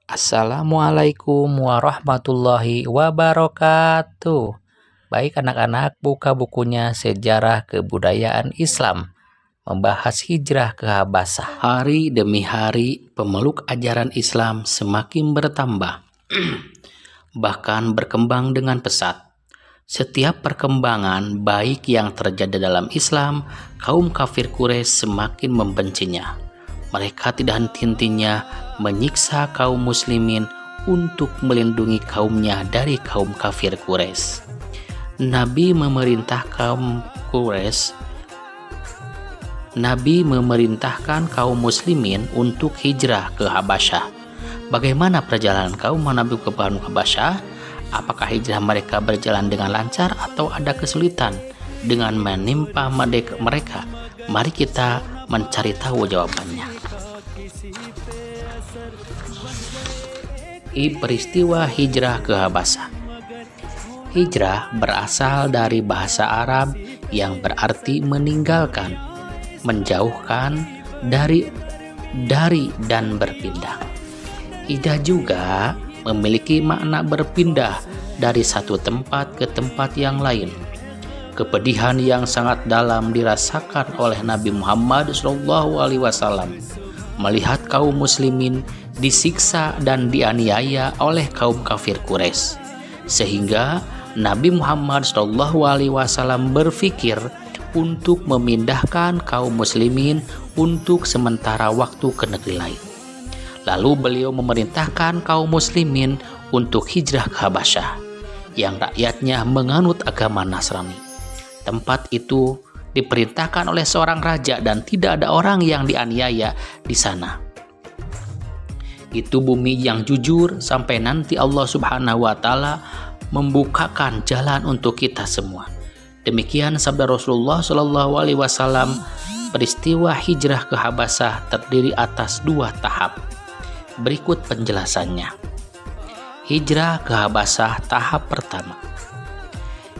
Assalamualaikum warahmatullahi wabarakatuh. Baik anak-anak, buka bukunya Sejarah Kebudayaan Islam, membahas hijrah ke Habasah. Hari demi hari, pemeluk ajaran Islam semakin bertambah, bahkan berkembang dengan pesat. Setiap perkembangan baik yang terjadi dalam Islam, kaum kafir Quraisy semakin membencinya. Mereka tidak henti-hentinya menyiksa kaum muslimin untuk melindungi kaumnya dari kaum kafir Quraisy. Nabi memerintahkan kaum muslimin untuk hijrah ke Habasyah. Bagaimana perjalanan kaum Nabi ke Habasyah? Apakah hijrah mereka berjalan dengan lancar atau ada kesulitan dengan menimpa mereka? Mari kita mencari tahu jawabannya. Peristiwa hijrah ke Habasah. Hijrah berasal dari bahasa Arab yang berarti meninggalkan, menjauhkan, dari dan berpindah. Hijrah juga memiliki makna berpindah dari satu tempat ke tempat yang lain. Kepedihan yang sangat dalam dirasakan oleh Nabi Muhammad SAW melihat kaum muslimin disiksa dan dianiaya oleh kaum kafir Quraisy, sehingga Nabi Muhammad SAW berpikir untuk memindahkan kaum muslimin untuk sementara waktu ke negeri lain. Lalu beliau memerintahkan kaum muslimin untuk hijrah ke Habasyah yang rakyatnya menganut agama Nasrani. Tempat itu diperintahkan oleh seorang raja dan tidak ada orang yang dianiaya di sana. Itu bumi yang jujur sampai nanti Allah Subhanahu wa taala membukakan jalan untuk kita semua. Demikian sabda Rasulullah SAW. Peristiwa hijrah ke Habasah terdiri atas 2 tahap. Berikut penjelasannya. Hijrah ke Habasah tahap pertama.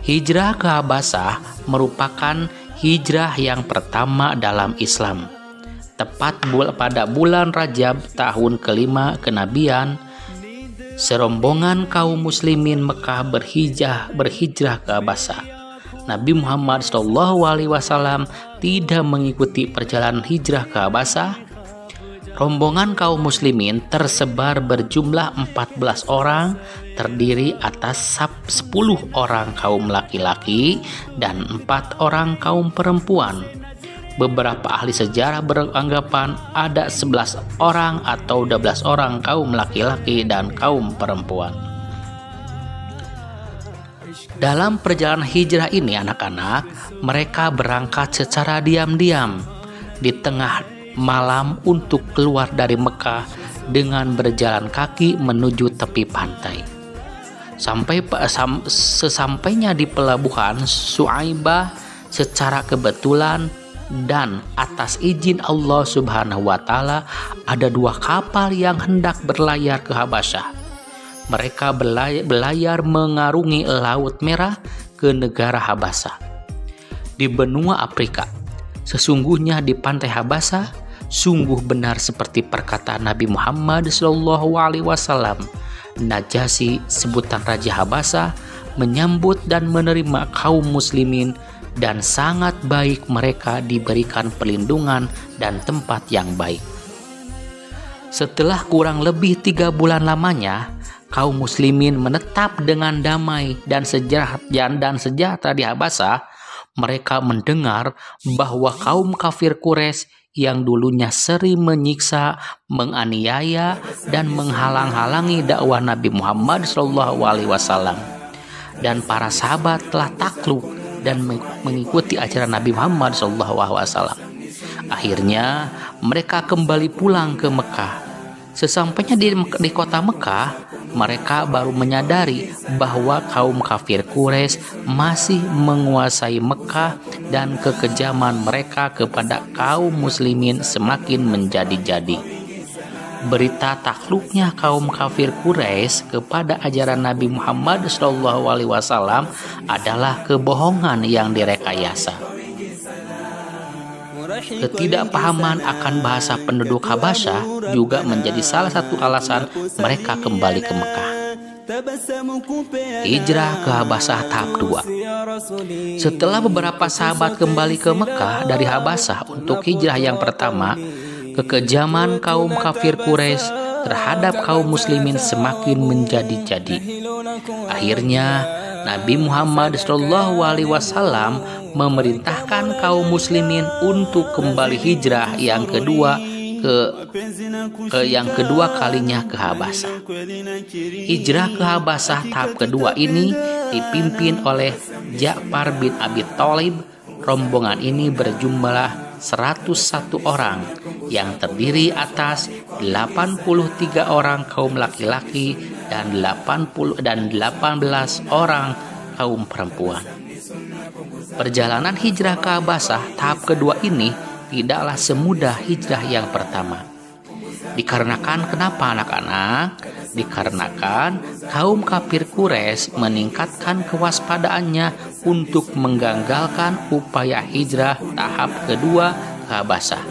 Hijrah ke Habasah merupakan hijrah yang pertama dalam Islam. Tepat pada bulan Rajab tahun kelima kenabian, serombongan kaum muslimin Mekah berhijrah ke Habasah. Nabi Muhammad SAW tidak mengikuti perjalanan hijrah ke Habasah. Rombongan kaum muslimin tersebar berjumlah 14 orang, terdiri atas 10 orang kaum laki-laki dan 4 orang kaum perempuan. Beberapa ahli sejarah beranggapan ada 11 orang atau 12 orang kaum laki-laki dan kaum perempuan. Dalam perjalanan hijrah ini anak-anak, mereka berangkat secara diam-diam di tengah malam untuk keluar dari Mekah dengan berjalan kaki menuju tepi pantai. Sesampainya di pelabuhan Su'aibah, secara kebetulan dan atas izin Allah Subhanahu wa taala ada 2 kapal yang hendak berlayar ke Habasyah. Mereka berlayar mengarungi Laut Merah ke negara Habasah di benua Afrika. Sesungguhnya di pantai Habasah sungguh benar seperti perkataan Nabi Muhammad SAW. Najasyi, sebutan Raja Habasah, menyambut dan menerima kaum muslimin dan sangat baik mereka diberikan perlindungan dan tempat yang baik. Setelah kurang lebih 3 bulan lamanya, kaum muslimin menetap dengan damai dan sejahtera di Habasah. Mereka mendengar bahwa kaum kafir Quraisy yang dulunya sering menyiksa, menganiaya, dan menghalang-halangi dakwah Nabi Muhammad SAW, dan para sahabat telah takluk dan mengikuti ajaran Nabi Muhammad SAW. Akhirnya mereka kembali pulang ke Mekah. Sesampainya di kota Mekah, mereka baru menyadari bahwa kaum kafir Quraisy masih menguasai Mekah dan kekejaman mereka kepada kaum muslimin semakin menjadi-jadi. Berita takluknya kaum kafir Quraisy kepada ajaran Nabi Muhammad SAW adalah kebohongan yang direkayasa. Ketidakpahaman akan bahasa penduduk Habasyah juga menjadi salah satu alasan mereka kembali ke Mekah. Hijrah ke Habasyah tahap 2. Setelah beberapa sahabat kembali ke Mekah dari Habasyah untuk hijrah yang pertama, kekejaman kaum kafir Quraisy terhadap kaum muslimin semakin menjadi-jadi. Akhirnya Nabi Muhammad SAW memerintahkan kaum muslimin untuk kembali hijrah yang kedua kalinya ke Habasyah. Hijrah ke Habasyah tahap kedua ini dipimpin oleh Ja'far bin Abi Thalib. Rombongan ini berjumlah 101 orang yang terdiri atas 83 orang kaum laki-laki dan 18 orang kaum perempuan. Perjalanan hijrah ke Habasyah tahap kedua ini tidaklah semudah hijrah yang pertama. Dikarenakan kenapa anak-anak? Dikarenakan kaum kafir Quraisy meningkatkan kewaspadaannya untuk menggagalkan upaya hijrah tahap kedua ke Habasyah.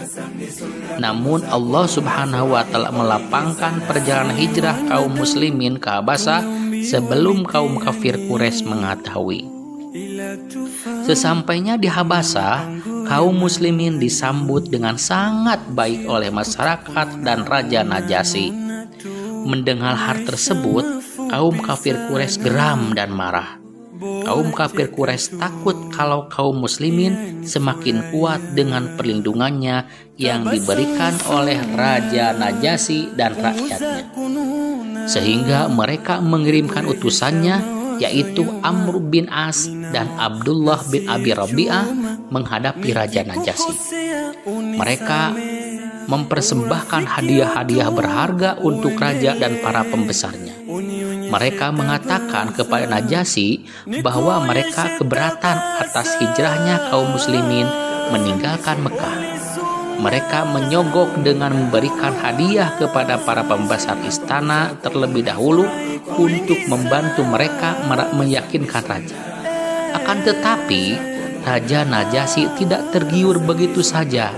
Namun Allah Subhanahu wa Ta'ala melapangkan perjalanan hijrah kaum muslimin ke Habasyah sebelum kaum kafir Quraisy mengetahui. Sesampainya di Habasyah, kaum muslimin disambut dengan sangat baik oleh masyarakat dan Raja Najasyi. Mendengar hal tersebut, kaum kafir Quraisy geram dan marah. Kaum kafir Quraisy takut kalau kaum muslimin semakin kuat dengan perlindungannya yang diberikan oleh Raja Najasyi dan rakyatnya. Sehingga mereka mengirimkan utusannya, yaitu Amr bin As dan Abdullah bin Abi Rabi'ah menghadapi Raja Najasyi. Mereka mempersembahkan hadiah-hadiah berharga untuk raja dan para pembesarnya. Mereka mengatakan kepada Najasyi bahwa mereka keberatan atas hijrahnya kaum muslimin meninggalkan Mekah. Mereka menyogok dengan memberikan hadiah kepada para pembesar istana terlebih dahulu untuk membantu mereka meyakinkan raja. Akan tetapi, Raja Najasyi tidak tergiur begitu saja.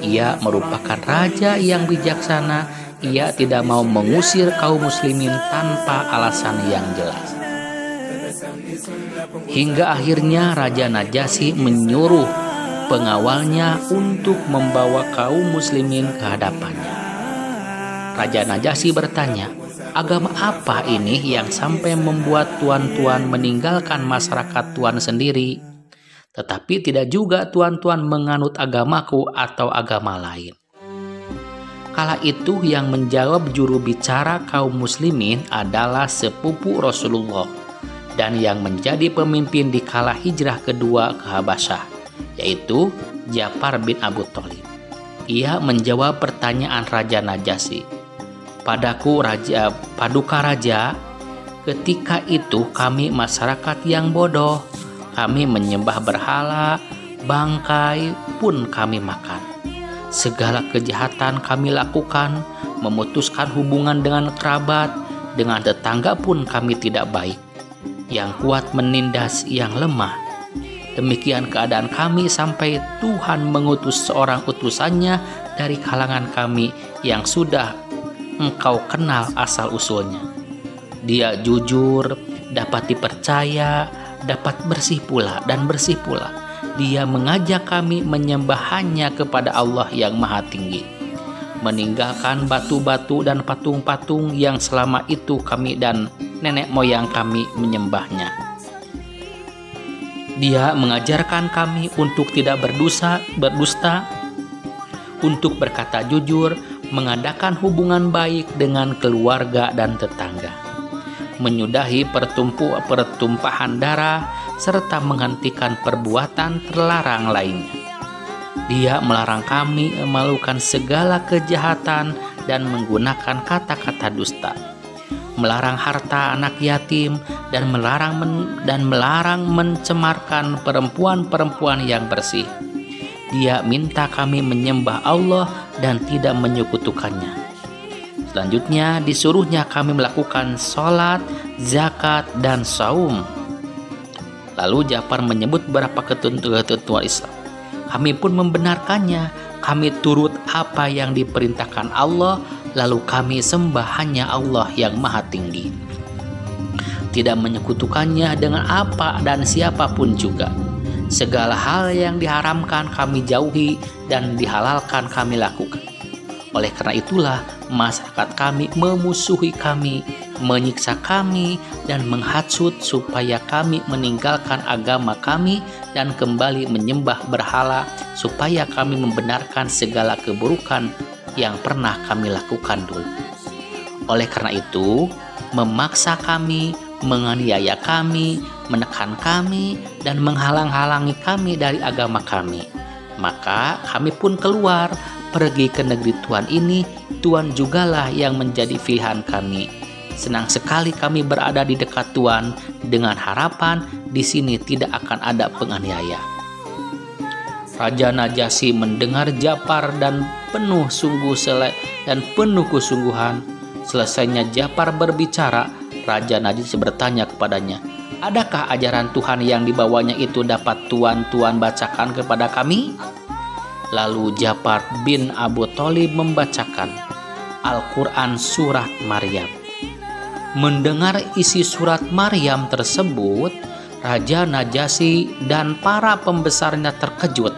Ia merupakan raja yang bijaksana. Ia tidak mau mengusir kaum muslimin tanpa alasan yang jelas. Hingga akhirnya Raja Najasyi menyuruh pengawalnya untuk membawa kaum muslimin ke hadapannya. Raja Najasyi bertanya, agama apa ini yang sampai membuat tuan-tuan meninggalkan masyarakat tuan sendiri, tetapi tidak juga tuan-tuan menganut agamaku atau agama lain? Kala itu yang menjawab juru bicara kaum muslimin adalah sepupu Rasulullah dan yang menjadi pemimpin di kala hijrah kedua ke Habasyah, yaitu Ja'far bin Abi Thalib. Ia menjawab pertanyaan Raja Najasyi. Paduka raja, ketika itu kami masyarakat yang bodoh. Kami menyembah berhala, bangkai pun kami makan. Segala kejahatan kami lakukan, memutuskan hubungan dengan kerabat, dengan tetangga pun kami tidak baik. Yang kuat menindas yang lemah. Demikian keadaan kami sampai Tuhan mengutus seorang utusannya dari kalangan kami yang sudah engkau kenal asal-usulnya. Dia jujur, dapat dipercaya, dapat bersih pula dan bersih pula. Dia mengajak kami menyembah hanya kepada Allah yang Maha Tinggi, meninggalkan batu-batu dan patung-patung yang selama itu kami dan nenek moyang kami menyembahnya. Dia mengajarkan kami untuk tidak berdusta, untuk berkata jujur, mengadakan hubungan baik dengan keluarga dan tetangga, menyudahi pertumpahan darah, serta menghentikan perbuatan terlarang lainnya. Dia melarang kami melakukan segala kejahatan dan menggunakan kata-kata dusta, melarang harta anak yatim, dan melarang mencemarkan perempuan-perempuan yang bersih. Dia minta kami menyembah Allah dan tidak menyekutukannya. Selanjutnya disuruhnya kami melakukan sholat, zakat, dan saum. Lalu Ja'far menyebut beberapa ketentuan Islam. Kami pun membenarkannya. Kami turut apa yang diperintahkan Allah, lalu kami sembah hanya Allah yang Maha Tinggi, tidak menyekutukannya dengan apa dan siapapun juga. Segala hal yang diharamkan kami jauhi dan dihalalkan kami lakukan. Oleh karena itulah masyarakat kami memusuhi kami, menyiksa kami, dan menghasut supaya kami meninggalkan agama kami dan kembali menyembah berhala, supaya kami membenarkan segala keburukan yang pernah kami lakukan dulu. Oleh karena itu, memaksa kami, menganiaya kami, menekan kami, dan menghalang-halangi kami dari agama kami. Maka kami pun keluar, pergi ke negeri Tuhan ini. Tuhan jugalah yang menjadi pilihan kami. Senang sekali kami berada di dekat Tuhan dengan harapan di sini tidak akan ada penganiaya. Raja Najasyi mendengar Ja'far dan penuh kesungguhan. Selesainya Ja'far berbicara, Raja Najasyi bertanya kepadanya, "Adakah ajaran Tuhan yang dibawanya itu dapat Tuhan bacakan kepada kami?" Lalu Ja'far bin Abu Thalib membacakan Al-Quran surat Maryam. Mendengar isi surat Maryam tersebut, Raja Najasyi dan para pembesarnya terkejut.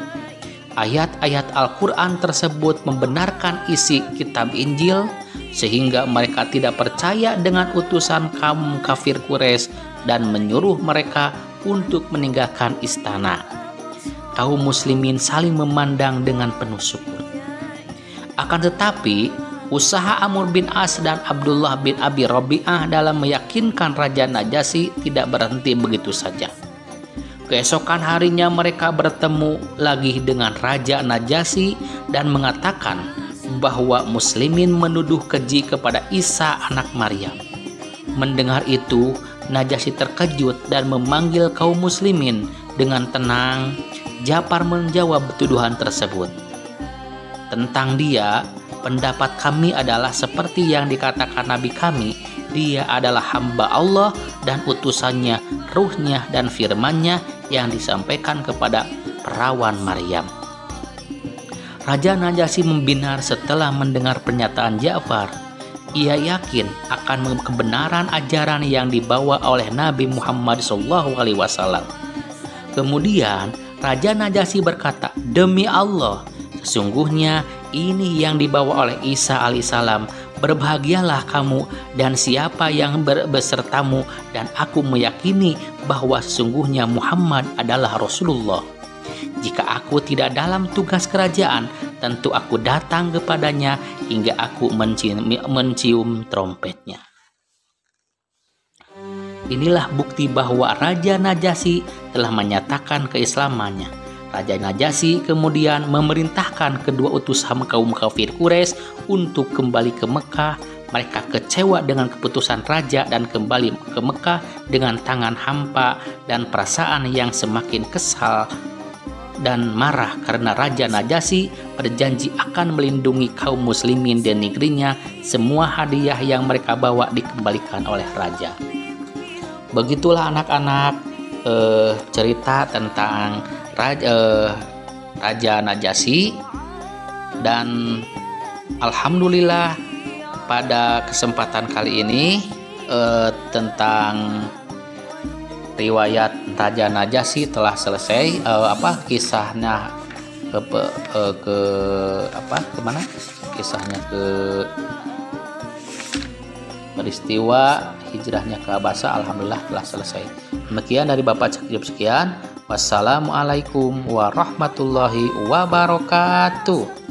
Ayat-ayat Al-Quran tersebut membenarkan isi kitab Injil, sehingga mereka tidak percaya dengan utusan kaum kafir Quraisy dan menyuruh mereka untuk meninggalkan istana. Kaum muslimin saling memandang dengan penuh syukur. Akan tetapi, usaha Amr bin As dan Abdullah bin Abi Rabi'ah dalam meyakinkan Raja Najasyi tidak berhenti begitu saja. Keesokan harinya mereka bertemu lagi dengan Raja Najasyi dan mengatakan bahwa muslimin menuduh keji kepada Isa anak Maryam. Mendengar itu, Najasyi terkejut dan memanggil kaum muslimin dengan tenang. Ja'far menjawab tuduhan tersebut. Tentang dia, pendapat kami adalah seperti yang dikatakan Nabi kami, dia adalah hamba Allah dan utusannya, ruhnya dan firmannya yang disampaikan kepada perawan Maryam. Raja Najasyi membinar setelah mendengar pernyataan Ja'far. Ia yakin akan kebenaran ajaran yang dibawa oleh Nabi Muhammad SAW. Kemudian Raja Najasyi berkata, "Demi Allah, sesungguhnya ini yang dibawa oleh Isa alaihissalam. Berbahagialah kamu dan siapa yang besertamu, dan aku meyakini bahwa sesungguhnya Muhammad adalah Rasulullah. Jika aku tidak dalam tugas kerajaan, tentu aku datang kepadanya hingga aku mencium trompetnya." Inilah bukti bahwa Raja Najasyi telah menyatakan keislamannya. Raja Najasyi kemudian memerintahkan kedua utusan kaum kafir Quraisy untuk kembali ke Mekah. Mereka kecewa dengan keputusan raja dan kembali ke Mekah dengan tangan hampa dan perasaan yang semakin kesal dan marah karena Raja Najasyi berjanji akan melindungi kaum muslimin di negerinya. Semua hadiah yang mereka bawa dikembalikan oleh raja. Begitulah anak-anak cerita tentang Raja Najasyi, dan alhamdulillah pada kesempatan kali ini tentang riwayat Raja Najasyi telah selesai. Kisahnya kemana? Kisahnya ke peristiwa hijrahnya ke Habasah, alhamdulillah telah selesai. Demikian dari Bapak sekian. Wassalamualaikum warahmatullahi wabarakatuh.